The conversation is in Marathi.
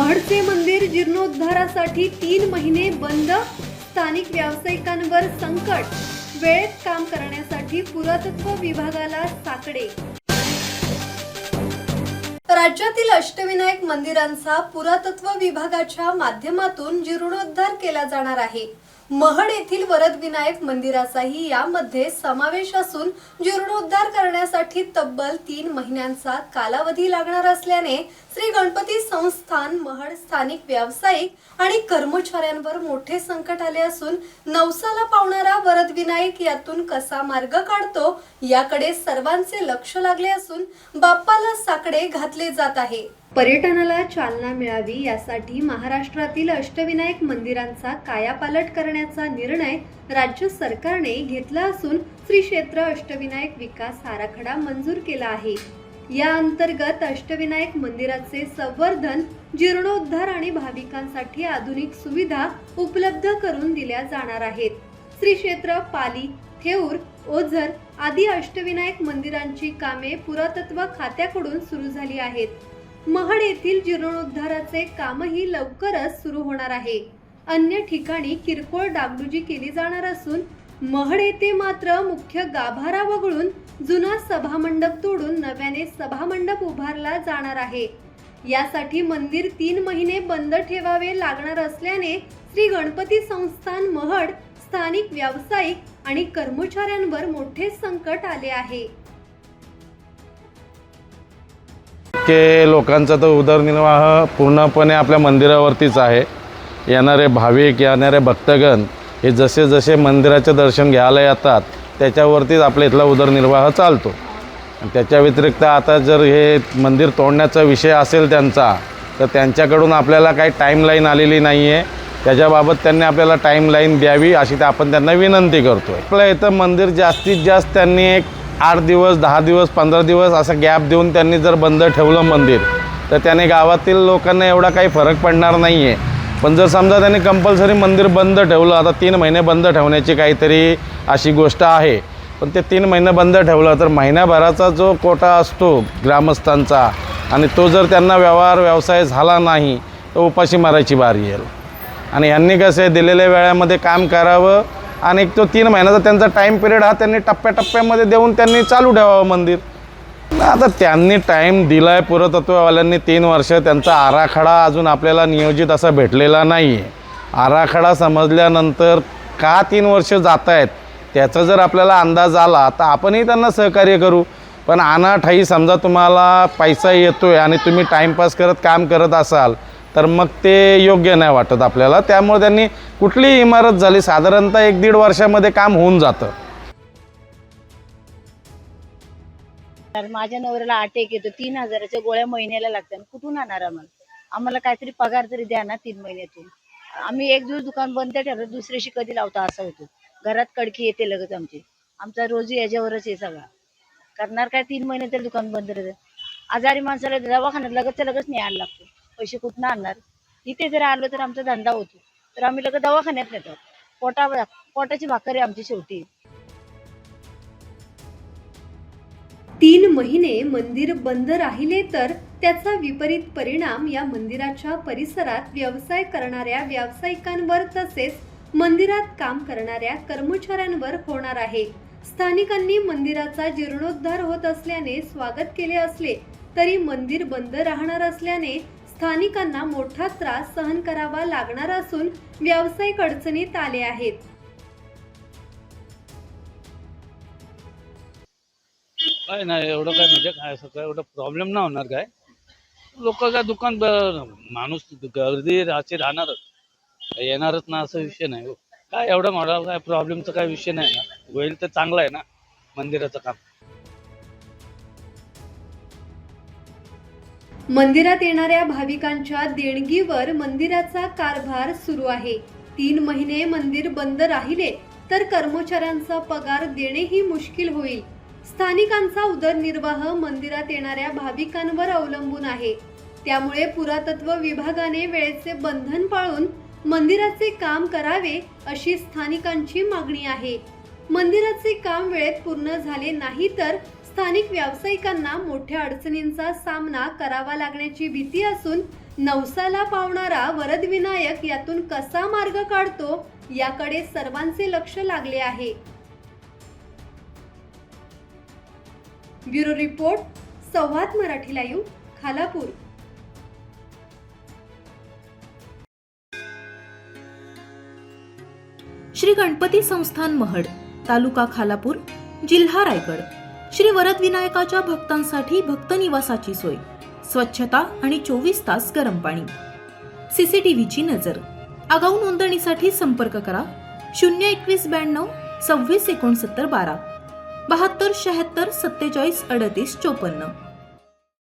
महडचे मंदिर जीर्णोद्धारासाठी 3 महिने बंद, स्थानिक व्यावसायिकांवर संकट, वेळेत काम करण्यासाठी पुरातत्व विभागाला साकडे। राज्यातील अष्टविनायक मंदिरांचा पुरातत्व विभागाच्या माध्यमातून जीर्णोद्धार केला जाणार आहे। महड येथील वरदविनायक मंदिराचाही यामध्ये समावेश असून जीर्णोद्धार करण्यासाठी तब्बल 3 महिन्यांचा कालावधी लागणार असल्याने श्री गणपती संस्थान महड स्थानिक व्यावसायिक आणि कर्मचाऱ्यांवर मोठे संकट आले असून नवसाला पावणारा वरदविनायक यातून कसा मार्ग काढतो याकडे सर्वांचे लक्ष लागले असून बाप्पाला साकडे घातले जात आहे। पर्यटनाला चालना मिळावी यासाठी महाराष्ट्रातील अष्टविनायक मंदिरांचा कायापालट करण्याचा निर्णय राज्य सरकारने घेतला असून श्री क्षेत्र अष्टविनायक विकास आराखडा मंजूर केला आहे। या अंतर्गत अष्टविनायक मंदिराचे संवर्धन, जीर्णोद्धार आणि भाविकांसाठी आधुनिक सुविधा उपलब्ध करून दिल्या जाणार आहेत। श्री क्षेत्र पाली, थेऊर, ओझर आदी अष्टविनायक मंदिरांची कामे पुरातत्व खात्याकडून सुरू झाली आहेत। महड येथील जीर्णोद्धाराचे कामही लवकरच सुरू होणार आहे। अन्य ठिकाणी किरकोळ डागडुजी केली जाणार असून महड येथे मात्र मुख्य गाभारा वगळून जुना सभामंडप तोडून नव्याने सभामंडप उभारला जाणार आहे। यासाठी मंदिर 3 महिने बंद ठेवावे लागणार असल्याने श्री गणपती संस्थान महड स्थानिक व्यावसायिक आणि कर्मचाऱ्यांवर मोठे संकट आले आहे। के लोकांचा तर उदरनिर्वाह पूर्णपणे आपल्या मंदिरावरतीच आहे। येणारे भाविक, येणारे भक्तगण हे जसे जसे मंदिराचे दर्शन घ्यायला येतात त्याच्यावरतीच आपल्या इथला उदरनिर्वाह चालतो। त्याच्या व्यतिरिक्त आता जर हे मंदिर तोडण्याचा विषय असेल त्यांचा, तर त्यांच्याकडून आपल्याला काही टाईमलाईन आलेली नाही आहे। त्याच्याबाबत त्यांनी आपल्याला टाईमलाईन द्यावी अशी आपण त्यांना विनंती करतो आहे। आपल्या इथं मंदिर जास्तीत जास्त त्यांनी एक 8 दिवस, 10 दिवस, 15 दिवस असा गॅप देऊन त्यांनी जर बंद ठेवलं मंदिर, तर त्याने गावातील लोकांना एवढा काही फरक पडणार नाही आहे। पण जर समजा त्यांनी कंपल्सरी मंदिर बंद ठेवलं, आता 3 महिने बंद ठेवण्याची काहीतरी अशी गोष्ट आहे, पण ते 3 महिने बंद ठेवलं तर महिन्याभराचा जो कोटा असतो ग्रामस्थांचा, आणि तो जर त्यांना व्यवसाय झाला नाही तर उपाशी मारायची बारी येईल। आणि यांनी कसं दिलेल्या वेळामध्ये काम करावं आणि तो 3 महिन्याचा त्यांचा टाईम पिरियड हा त्यांनी टप्प्याटप्प्यामध्ये देऊन त्यांनी चालू ठेवावं मंदिर। आता त्यांनी टाईम दिला आहे पुरातत्ववाल्यांनी 3 वर्ष, त्यांचा आराखडा अजून आपल्याला नियोजित असा भेटलेला नाही आहे। आराखडा समजल्यानंतर का 3 वर्ष जात आहेत त्याचा जर आपल्याला अंदाज आला तर आपणही त्यांना सहकार्य करू। पण अनाठाई समजा तुम्हाला पैसा येतो आहे आणि तुम्ही टाईमपास करत काम करत असाल तर मग ते योग्य नाही वाटत आपल्याला। त्यामुळे त्यांनी कुठलीही इमारत झाली साधारणतः 1-1.5 वर्षामध्ये काम होऊन जातं। माझ्या नवऱ्याला अटॅक येतो, 3000च्या गोळ्या महिन्याला लागतात, कुठून आणणार आम्हाला काहीतरी पगार तरी द्या ना 3 महिन्यातून। आम्ही एक दिवस दुकान बंद ठेवलं, दुसऱ्याशी कधी लावता असं होतं। घरात कडकी येते लगेच आमचा रोज याच्यावरच आहे सगळा। करणार काय, 3 महिने तर दुकान बंद राहतं। आजारी माणसाला दवाखान्यात लगेच न्यायला लागतो, पैसे कुठून आणणार? इथे जर आलो तर आमचा धंदा होतो, तर आम्ही लगेच दवाखान्यात नेतो। पोटाची भाकर आहे आमची शेवटी। 3 महिने मंदिर बंद राहिले तर त्याचा विपरीत परिणाम या मंदिराच्या परिसरात व्यवसाय करणाऱ्या व्यावसायिकांवर तसेच मंदिरात काम करणाऱ्या कर्मचाऱ्यांवर होणार आहे। स्थानिकांनी मंदिराचा जीर्णोद्धार होत असल्याने स्वागत केले असले तरी मंदिर बंद राहणार असल्याने स्थानिकांना मोठा त्रास सहन करावा लागणार असून व्यावसायिक अडचणीत आले आहेत। काय नाही एवढं काय, म्हणजे काय असं काय एवढं प्रॉब्लेम नाही होणार। काय लोक काय दुकान माणूस गर्दी राहणारच, येणारच ना असं विषय नाही। काय एवढं मोठा काय प्रॉब्लेमचा काय विषय नाही ना, होईल तर चांगलं आहे ना मंदिराचं काम। मंदिरात येणाऱ्या भाविकांच्या देणगीवर मंदिराचा कारभार सुरू आहे। 3 महिने मंदिर बंद राहिले तर कर्मचाऱ्यांचा पगार देणेही मुश्किल होईल। स्थानिकांचा उदरनिर्वाह मंदिरात येणाऱ्या भाविकांवर अवलंबून आहे। त्यामुळे पुरातत्व विभागाने वेळेचे बंधन पाळून मंदिराचे काम करावे अशी स्थानिकांची मागणी आहे। मंदिराचे काम वेळेत पूर्ण झाले नाही तर स्थानिक व्यावसायिकांना मोठ्या अडचणींचा सामना करावा लागण्याची भीती असून नवसाला पावणारा वरदविनायक यातून कसा मार्ग काढतो याकडे सर्वांचे लक्ष लागले आहे. ब्युरो रिपोर्ट, संवाद मराठी लाईव्ह, खालापूर. श्री गणपती संस्थान महड, तालुका खालापूर, जिल्हा रायगड. श्री वरदविनायकाच्या भक्तांसाठी भक्त निवासाची सोय, स्वच्छता आणि 24 तास गरम पाणी, सीसीटीव्हीची नजर. आगाऊ नोंदणीसाठी संपर्क करा 02192 26 69 12 72 76 47 38 54.